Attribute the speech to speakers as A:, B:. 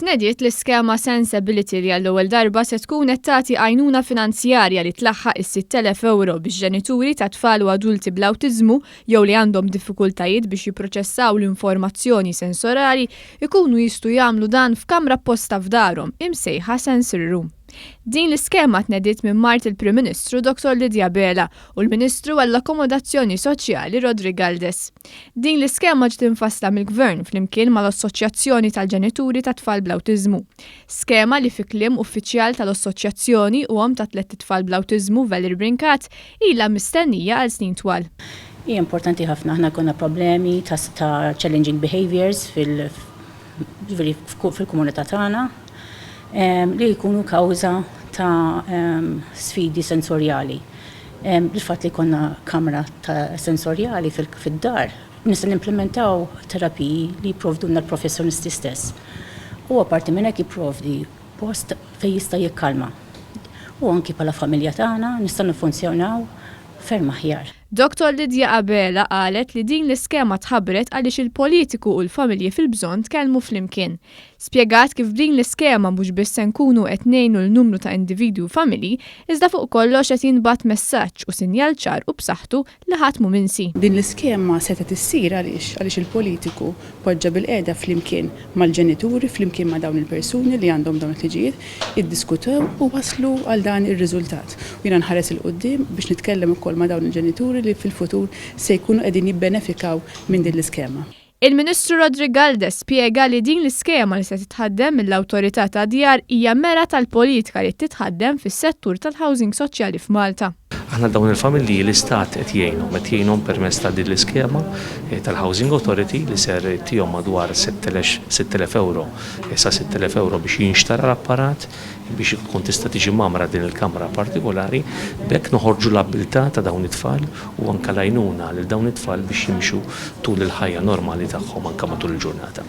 A: Tnediet l-iskema Sensability li għall-ewwel darba se tkun qed tagħti għajnuna finanzjarja li tlaħħaq is-6,000 € biex ġenituri ta' tfal u adulti bl-awtiżmu jew li għandhom diffikultajiet biex jipproċessaw l-informazzjoni sensorali ikunu jistgħu jagħmlu dan f'kamra apposta f'darhom imsejħa Sensory Room. Din l-iskema tnediet minn Mart il-Prim Ministru Dr. Lidja Bela u l-Ministru għall-Akkomodazzjoni Soċjali Rodri Galdes. Din l-iskema ġiet infassla mill-Gvern flimkien mal-Assoċjazzjoni tal-Ġenituri ta' tfal bl-Awtiżmu. Skema li fi kliem uffiċjal tal-Assoċjazzjoni u ta' 3 tfal bl-Awtiżmu Valerie Brinkat ilha mistennija għal snin twal.
B: Hija importanti ħafna aħna konna problemi ta' challenging behaviors fil-komunità tagħna. Li jkunu kawża ta' sfidi sensorjali. Bil-fatt li konna kamra ta' sensorjali fid-dar, nista' nimplementaw terapiji li jipprovduna l-professjonisti stess. U apparti minn hekk jipprovdi post fejn jista' jikkalma. U anki bħala familja tagħna nistgħu niffunzjonaw ferm aħjar.
A: Dr. Lidja Bela qalet li din l-iskema tħabbret għaliex il-politiku u l-familji fil-bżonn tkellmu flimkien. Spjegat kif din l-iskema mhux biss se nkunu qed ngħinu l-numru ta' individwi u familji, iżda fuq kollox qed jinbagħat messaġġ u sinjal ċar u b'saħħtu li ħadd mhu minsi.
C: Din l-iskema setgħet issir għaliex il-politiku poġġa bil-qiegħda flimkien mal-ġenituri flimkien ma' dawn il-persuni li għandhom dawn it-liġijiet iddiskutew u waslu għal dan ir-riżultat. U jiena nħares il-qudiem biex nitkellem ukoll ma' dawn il-ġenituri li fil-futur se jkunu qegħdin jibbenefikaw minn din l-iskema.
A: Il-Ministru Rodri Galdes spjega li din l-iskema li se titħaddem mill-Awtorità ta' Djar hija mera tal-politika li titħaddem fis-settur tal-housing soċjali f'Malta.
D: Aħna dawn il-familji l-istat qed jgħinhom permezz ta' din l-iskema tal-Housing Authority li ser tihom madwar 6,000 € sa 6,000 € biex jinxtara l-apparat biex tkun tista' tiġi mamra din il-kamra partikolari b'hekk noħorġu l-abilità ta' dawn it-tfal u anke l-għajnuna lil dawn it-tfal biex jimxu tul il-ħajja normali tagħhom anke matul il-ġurnata.